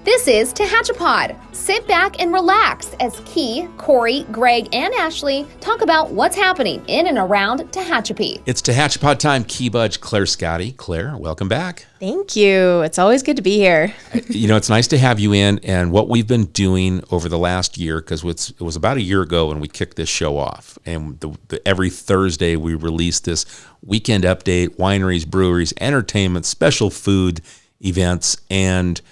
This is Tehachapi. Sit back and relax as Key, Corey, Greg, and Ashley talk about what's happening in and around Tehachapi. It's Tehachapi time. Key Budge, Claire Scotty. Claire, welcome back. Thank you. It's always good to be here. It's nice to have you in, and what we've been doing over the last year, because it was about a year ago when we kicked this show off, and every Thursday we release this weekend update, wineries, breweries, entertainment, special food events, and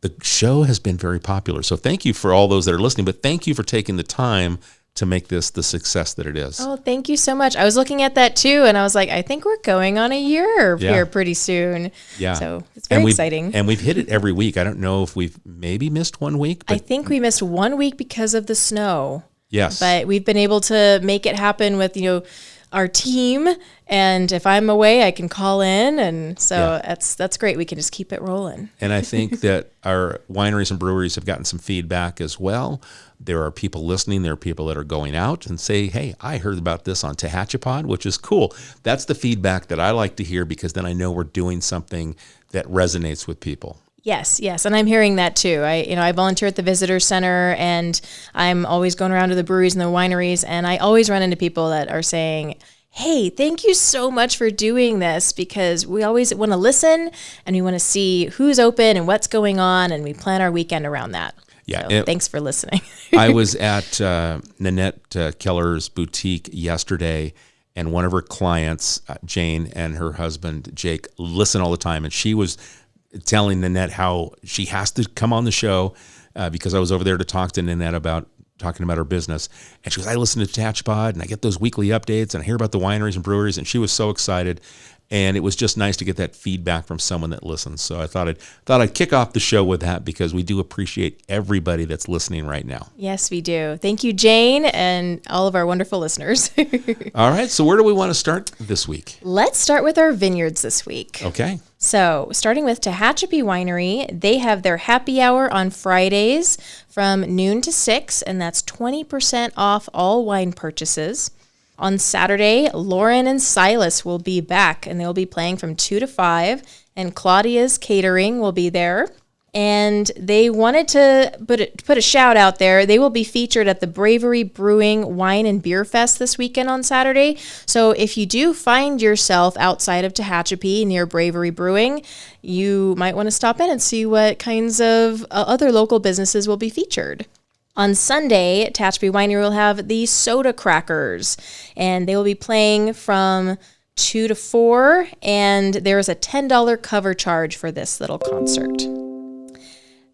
the show has been very popular. So thank you for all those that are listening, but thank you for taking the time to make this the success that it is. Oh, thank you so much. I was looking at that too, and I was like, I think we're going on a year here pretty soon. Yeah. So it's very exciting. And we've hit it every week. I don't know if we've maybe missed 1 week. But I think we missed 1 week because of the snow. Yes. But we've been able to make it happen with, our team, and if I'm away, I can call in, and so that's great. We can just keep it rolling. And I think that our wineries and breweries have gotten some feedback as well. There are people listening. There are people that are going out and say, hey, I heard about this on Tehachapi, which is cool. That's the feedback that I like to hear, because then I know we're doing something that resonates with people. Yes, and I'm hearing that too. I volunteer at the visitor center, and I'm always going around to the breweries and the wineries, and I always run into people that are saying, hey, thank you so much for doing this, because we always want to listen and we want to see who's open and what's going on, and we plan our weekend around that. Yeah. So thanks for listening. I was at Nanette Keller's boutique yesterday, and one of her clients, Jane, and her husband, Jake, listen all the time, and she was telling Nanette how she has to come on the show because I was over there to talk to Nanette about talking about her business. And she goes, I listen to Tehachapi and I get those weekly updates and I hear about the wineries and breweries. And she was so excited. And it was just nice to get that feedback from someone that listens. So I thought I'd kick off the show with that, because we do appreciate everybody that's listening right now. Yes, we do. Thank you, Jane, and all of our wonderful listeners. All right. So where do we want to start this week? Let's start with our vineyards this week. Okay. So starting with Tehachapi Winery, they have their happy hour on Fridays from noon to 6, and that's 20% off all wine purchases. On Saturday, Lauren and Silas will be back, and they'll be playing from 2 to 5, and Claudia's Catering will be there. And they wanted to put a shout out there. They will be featured at the Brewery Brewing Wine and Beer Fest this weekend on Saturday. So if you do find yourself outside of Tehachapi near Brewery Brewing, you might want to stop in and see what kinds of other local businesses will be featured. On Sunday, Tehachapi Winery will have the Soda Crackers, and they will be playing from 2 to 4, and there is a $10 cover charge for this little concert.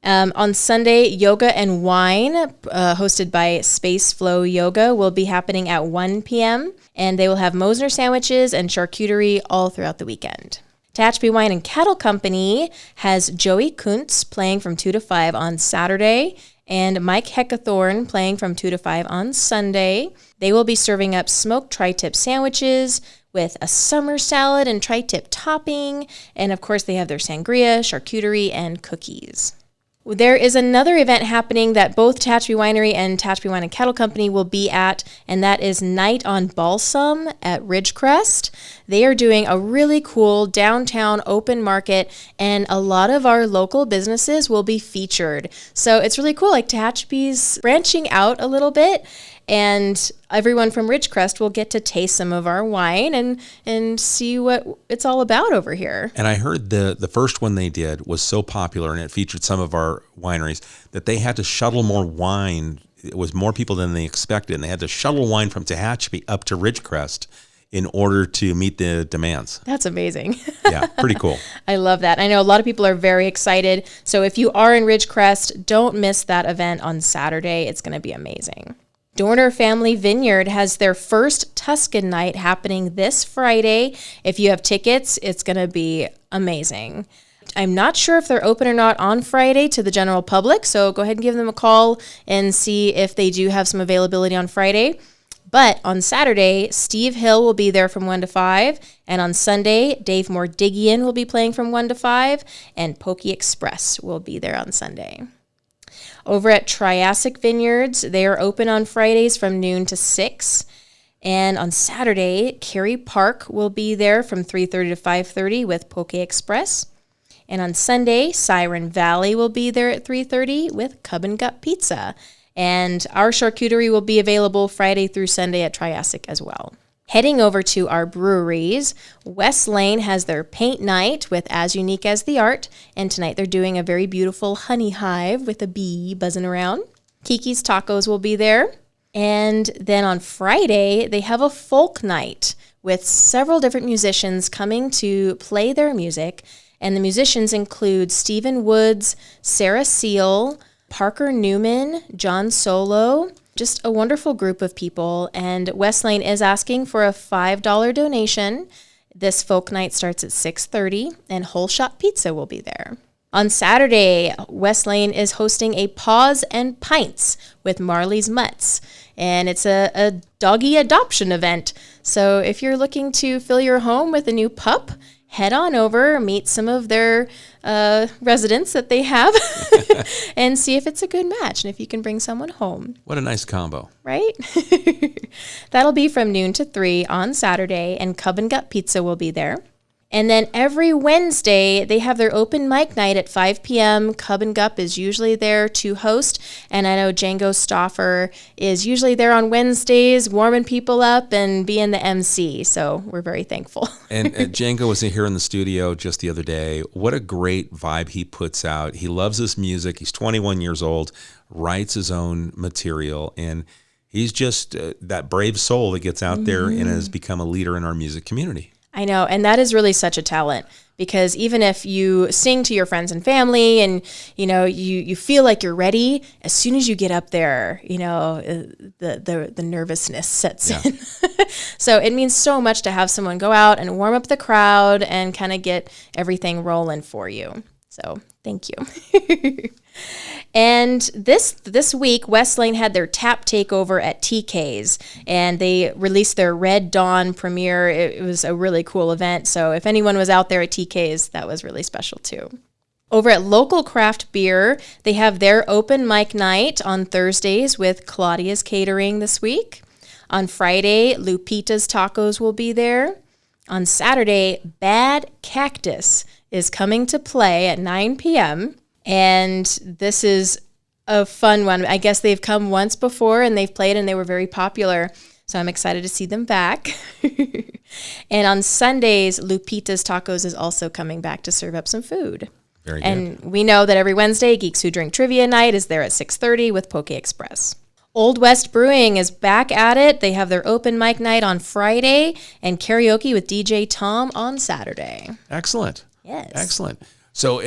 On Sunday, Yoga and Wine, hosted by Space Flow Yoga, will be happening at 1 p.m., and they will have Mosner sandwiches and charcuterie all throughout the weekend. Tehachapi Wine and Cattle Company has Joey Kuntz playing from 2 to 5 on Saturday, and Mike Heckathorn playing from 2 to 5 on Sunday. They will be serving up smoked tri-tip sandwiches with a summer salad and tri-tip topping, and of course they have their sangria, charcuterie, and cookies. There is another event happening that both Tehachapi Winery and Tehachapi Wine and Cattle Company will be at, and that is Night on Balsam at Ridgecrest. They are doing a really cool downtown open market, and a lot of our local businesses will be featured. So it's really cool. Like, Tehachapi's branching out a little bit, and everyone from Ridgecrest will get to taste some of our wine and see what it's all about over here. And I heard the first one they did was so popular, and it featured some of our wineries, that they had to shuttle more wine. It was more people than they expected, and they had to shuttle wine from Tehachapi up to Ridgecrest in order to meet the demands. That's amazing. Yeah, pretty cool. I love that. I know a lot of people are very excited. So if you are in Ridgecrest, don't miss that event on Saturday. It's going to be amazing. Dorner Family Vineyard has their first Tuscan night happening this Friday. If you have tickets, it's going to be amazing. I'm not sure if they're open or not on Friday to the general public, so go ahead and give them a call and see if they do have some availability on Friday. But on Saturday, Steve Hill will be there from 1 to 5, and on Sunday, Dave Mordigian will be playing from 1 to 5, and Pokey Express will be there on Sunday. Over at Triassic Vineyards, they are open on Fridays from noon to 6. And on Saturday, Carrie Park will be there from 3:30 to 5:30 with Poke Express. And on Sunday, Siren Valley will be there at 3:30 with Cub and Gut Pizza. And our charcuterie will be available Friday through Sunday at Triassic as well. Heading over to our breweries, West Lane has their paint night with As Unique as the Art, and tonight they're doing a very beautiful honey hive with a bee buzzing around. Kiki's Tacos will be there. And then on Friday, they have a folk night with several different musicians coming to play their music, and the musicians include Stephen Woods, Sarah Seal, Parker Newman, John Solo, just a wonderful group of people, and West Lane is asking for a $5 donation. This folk night starts at 6:30, and Whole Shot Pizza will be there. On Saturday, West Lane is hosting a Paws and Pints with Marley's Mutts, and it's a doggy adoption event. So if you're looking to fill your home with a new pup, head on over, meet some of their residents that they have, and see if it's a good match and if you can bring someone home. What a nice combo. Right? That'll be from noon to 3 on Saturday, and Cub and Gut Pizza will be there. And then every Wednesday, they have their open mic night at 5 p.m. Cub and Gup is usually there to host. And I know Django Stoffer is usually there on Wednesdays, warming people up and being the MC. So we're very thankful. And Django was here in the studio just the other day. What a great vibe he puts out. He loves his music. He's 21 years old, writes his own material, and he's just that brave soul that gets out there and has become a leader in our music community. I know, and that is really such a talent, because even if you sing to your friends and family and, you know, you feel like you're ready, as soon as you get up there, you know, the nervousness sets in. So it means so much to have someone go out and warm up the crowd and kind of get everything rolling for you. So thank you. And this week, West Lane had their tap takeover at TK's, and they released their Red Dawn premiere. It was a really cool event. So if anyone was out there at TK's, that was really special too. Over at Local Craft Beer, they have their open mic night on Thursdays with Claudia's Catering this week. On Friday, Lupita's Tacos will be there. On Saturday, Bad Cactus is coming to play at 9 p.m., and this is a fun one. I guess they've come once before and they've played and they were very popular. So I'm excited to see them back. And on Sundays, Lupita's Tacos is also coming back to serve up some food. Very good. And we know that every Wednesday, Geeks Who Drink Trivia Night is there at 6:30 with Poke Express. Old West Brewing is back at it. They have their open mic night on Friday and karaoke with DJ Tom on Saturday. Excellent. Yes. Excellent. So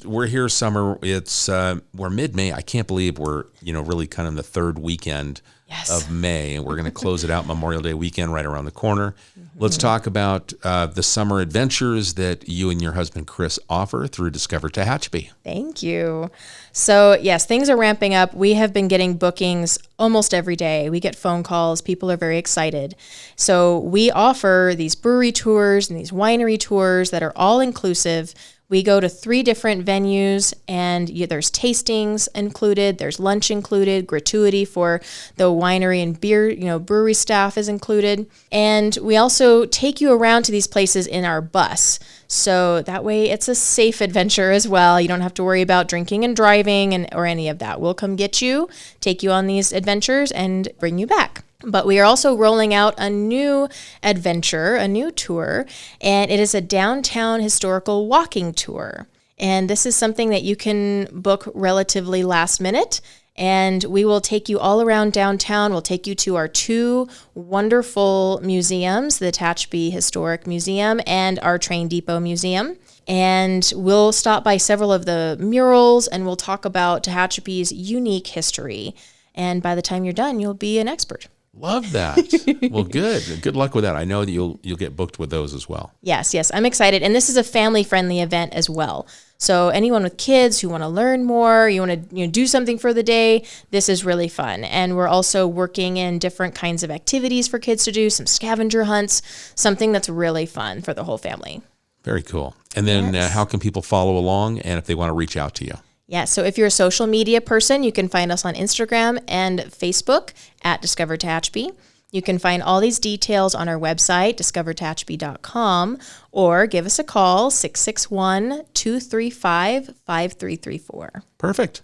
we're here summer. We're mid-May. I can't believe we're really kind of the third weekend of May, and we're going to close it out Memorial Day weekend right around the corner. Let's talk about the summer adventures that you and your husband Chris offer through Discover Tehachapi. Thank you. So yes, things are ramping up. We have been getting bookings almost every day. We get phone calls. People are very excited. So we offer these brewery tours and these winery tours that are all inclusive. We go to 3 different venues, and there's tastings included, there's lunch included, gratuity for the winery and beer, brewery staff is included. And we also take you around to these places in our bus. So that way it's a safe adventure as well. You don't have to worry about drinking and driving or any of that. We'll come get you, take you on these adventures, and bring you back. But we are also rolling out a new adventure, a new tour, and it is a downtown historical walking tour. And this is something that you can book relatively last minute. And we will take you all around downtown. We'll take you to our 2 wonderful museums, the Tehachapi Historic Museum and our Train Depot Museum. And we'll stop by several of the murals, and we'll talk about Tehachapi's unique history. And by the time you're done, you'll be an expert. Love that. Well, good. Good luck with that. I know that you'll get booked with those as well. Yes. I'm excited. And this is a family-friendly event as well. So anyone with kids who want to learn more, you want to do something for the day, this is really fun. And we're also working in different kinds of activities for kids to do, some scavenger hunts, something that's really fun for the whole family. Very cool. And then how can people follow along, and if they want to reach out to you? Yeah, so if you're a social media person, you can find us on Instagram and Facebook at Discover Tehachapi. You can find all these details on our website, discovertehachapi.com, or give us a call, 661-235-5334. Perfect.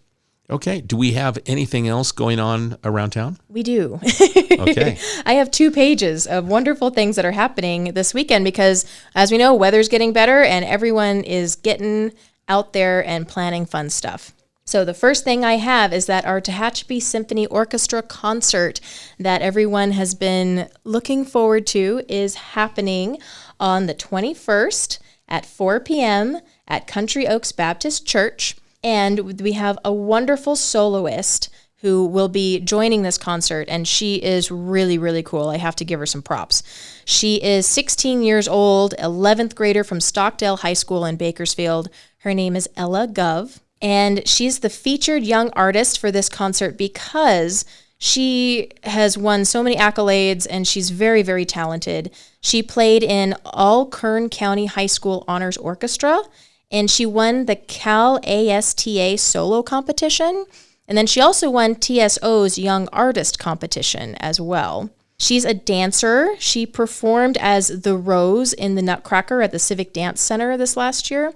Okay. Do we have anything else going on around town? We do. Okay. I have 2 pages of wonderful things that are happening this weekend because, as we know, weather's getting better and everyone is getting out there and planning fun stuff. So the first thing I have is that our Tehachapi Symphony Orchestra concert that everyone has been looking forward to is happening on the 21st at 4 p.m. at Country Oaks Baptist Church. And we have a wonderful soloist who will be joining this concert, and she is really, really cool. I have to give her some props. She is 16 years old, 11th grader from Stockdale High School in Bakersfield. Her name is Ella Gov. And she's the featured young artist for this concert because she has won so many accolades and she's very, very talented. She played in all Kern County High School Honors Orchestra, and she won the Cal ASTA solo competition. And then she also won TSO's Young Artist competition as well. She's a dancer. She performed as the Rose in the Nutcracker at the Civic Dance Center this last year,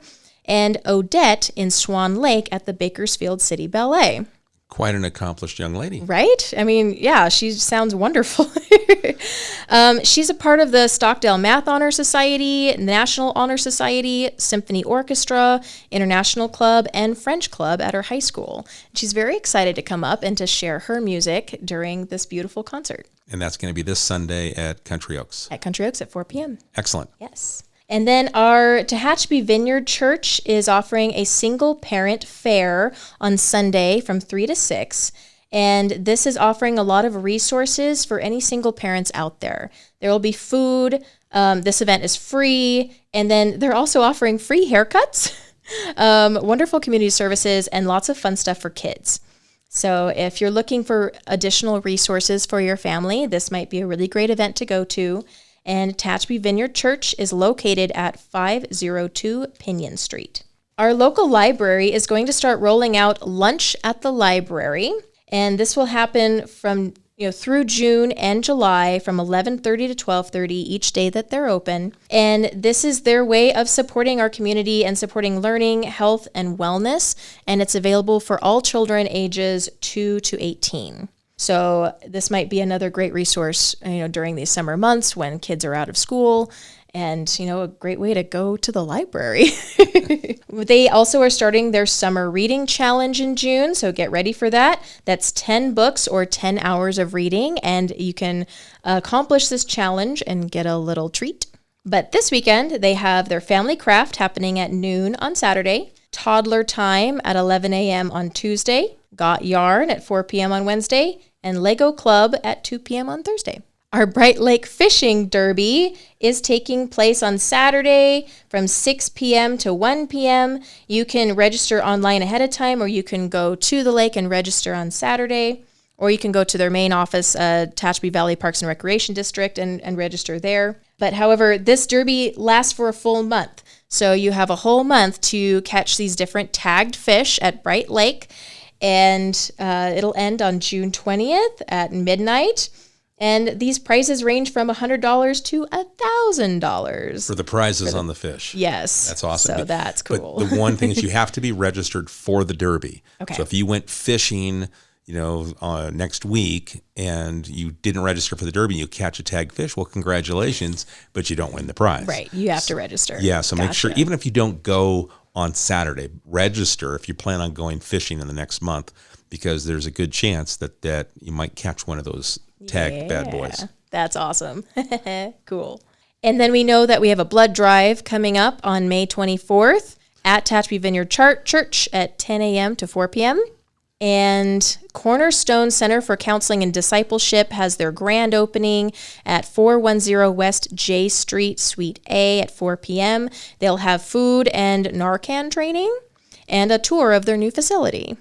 and Odette in Swan Lake at the Bakersfield City Ballet. Quite an accomplished young lady. Right? I mean, yeah, she sounds wonderful. She's a part of the Stockdale Math Honor Society, National Honor Society, Symphony Orchestra, International Club, and French Club at her high school. She's very excited to come up and to share her music during this beautiful concert. And that's going to be this Sunday at Country Oaks. At Country Oaks at 4 p.m. Excellent. Yes. And then our Tehachapi Vineyard Church is offering a single parent fair on Sunday from 3 to 6. And this is offering a lot of resources for any single parents out there. There will be food. This event is free. And then they're also offering free haircuts, wonderful community services, and lots of fun stuff for kids. So if you're looking for additional resources for your family, this might be a really great event to go to. And Tehachapi Vineyard Church is located at 502 Pinion Street. Our local library is going to start rolling out lunch at the library, and this will happen from through June and July from 11:30 to 12:30 each day that they're open. And this is their way of supporting our community and supporting learning, health, and wellness, and it's available for all children ages 2 to 18. So this might be another great resource, during these summer months when kids are out of school, and, a great way to go to the library. They also are starting their summer reading challenge in June, so get ready for that. That's 10 books or 10 hours of reading, and you can accomplish this challenge and get a little treat. But this weekend, they have their family craft happening at noon on Saturday, toddler time at 11 a.m. on Tuesday, Got Yarn at 4 p.m. on Wednesday, and Lego Club at 2 p.m. on Thursday. Our Bright Lake Fishing Derby is taking place on Saturday from 6 p.m. to 1 p.m. You can register online ahead of time, or you can go to the lake and register on Saturday, or you can go to their main office, Tehachapi Valley Parks and Recreation District, and register there. But however, this derby lasts for a full month. So you have a whole month to catch these different tagged fish at Bright Lake. And it'll end on June 20th at midnight. And these prices range from $100 to $1,000. For the prizes on the fish. Yes. That's awesome. So that's cool. But the one thing is you have to be registered for the derby. Okay. So if you went fishing, next week and you didn't register for the derby, you catch a tagged fish, well, congratulations, but you don't win the prize. Right. You have to register. Yeah. So make sure, even if you don't go on Saturday, register if you plan on going fishing in the next month, because there's a good chance that you might catch one of those tagged bad boys. That's awesome. Cool. And then we know that we have a blood drive coming up on May 24th at Tehachapi Vineyard Church at 10 a.m. to 4 p.m. And Cornerstone Center for Counseling and Discipleship has their grand opening at 410 West J Street, Suite A at 4 p.m. They'll have food and Narcan training and a tour of their new facility.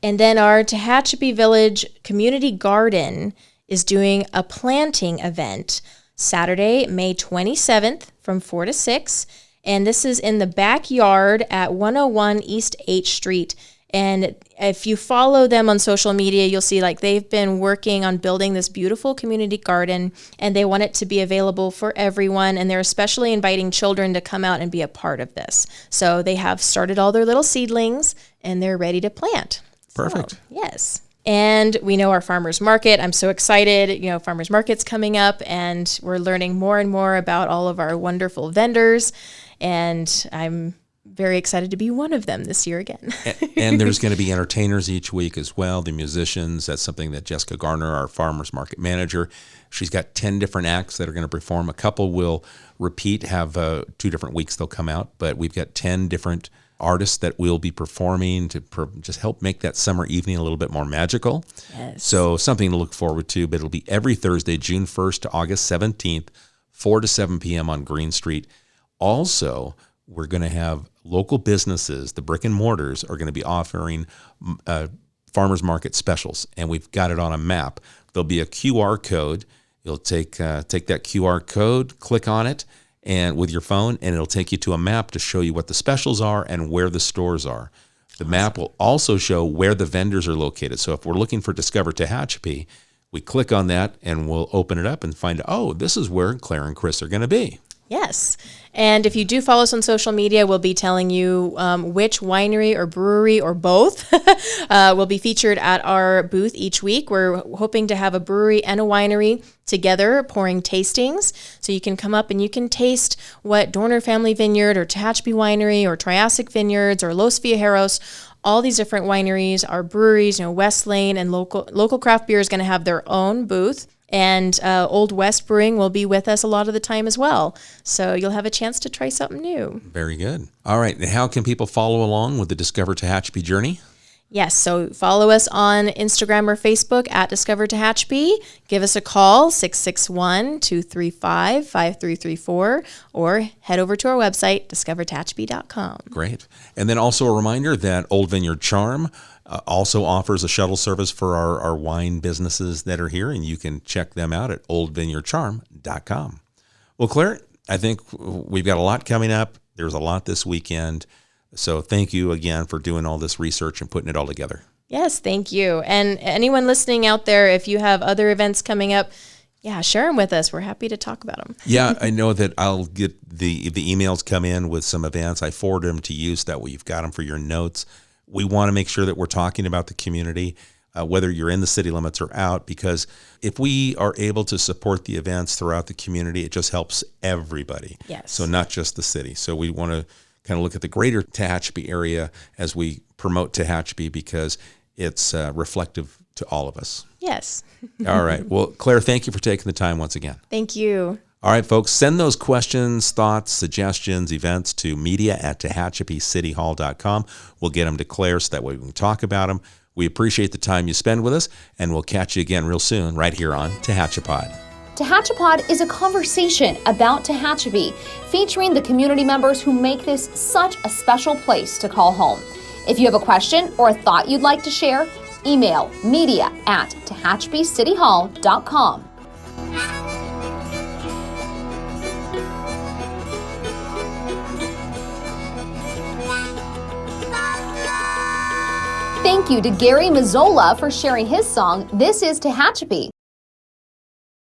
And then our Tehachapi Village Community Garden is doing a planting event Saturday, May 27th from 4 to 6. And this is in the backyard at 101 East H Street. And if you follow them on social media, you'll see like they've been working on building this beautiful community garden, and they want it to be available for everyone. And they're especially inviting children to come out and be a part of this. So they have started all their little seedlings and they're ready to plant. Perfect. So, yes. And we know our farmers market. I'm so excited. Farmers market's coming up, and we're learning more and more about all of our wonderful vendors. And I'm very excited to be one of them this year again. And there's going to be entertainers each week as well, the musicians. That's something that Jessica Garner, our farmers market manager, she's got 10 different acts that are going to perform. A couple will repeat, have 2 different weeks they'll come out, but we've got 10 different artists that will be performing to just help make that summer evening a little bit more magical. Yes. So something to look forward to, but it'll be every Thursday, June 1st to August 17th, 4 to 7 p.m. on Green Street. Also, we're going to have local businesses, the brick and mortars, are going to be offering farmers market specials, and we've got it on a map. There'll be a QR code. You'll take that QR code, click on it, and with your phone, and it'll take you to a map to show you what the specials are and where the stores are. The map will also show where the vendors are located. So if we're looking for Discover Tehachapi, we click on that and we'll open it up and find, this is where Claire and Chris are going to be. Yes. And if you do follow us on social media, we'll be telling you which winery or brewery or both will be featured at our booth each week. We're hoping to have a brewery and a winery together pouring tastings. So you can come up and you can taste what Dorner Family Vineyard or Tehachapi Winery or Triassic Vineyards or Los Viajeros, all these different wineries, our breweries, West Lane and local craft beer is going to have their own booth. And Old West Brewing will be with us a lot of the time as well. So you'll have a chance to try something new. Very good. All right. And how can people follow along with the Discover Tehachapi journey? Yes. So follow us on Instagram or Facebook at Discover Tehachapi. Give us a call, 661-235-5334, or head over to our website, discovertehachapi.com. Great. And then also a reminder that Old Vineyard Charm also offers a shuttle service for our wine businesses that are here, and you can check them out at oldvineyardcharm.com. Well, Claire, I think we've got a lot coming up. There's a lot this weekend. So thank you again for doing all this research and putting it all together. Yes, thank you. And anyone listening out there, if you have other events coming up, share them with us. We're happy to talk about them. Yeah, I know that I'll get the emails come in with some events. I forward them to you so that way you've got them for your notes. We want to make sure that we're talking about the community, whether you're in the city limits or out, because if we are able to support the events throughout the community, it just helps everybody. Yes. So not just the city. So we want to kind of look at the greater Tehachapi area as we promote Tehachapi because it's reflective to all of us. Yes. All right. Well, Claire, thank you for taking the time once again. Thank you. All right, folks, send those questions, thoughts, suggestions, events to media@TehachapiCityHall.com. We'll get them to Claire so that way we can talk about them. We appreciate the time you spend with us, and we'll catch you again real soon right here on Tehachapod. Tehachapod is a conversation about Tehachapi, featuring the community members who make this such a special place to call home. If you have a question or a thought you'd like to share, email media@TehachapiCityHall.com. Thank you to Gary Mazzola for sharing his song, This is Tehachapi.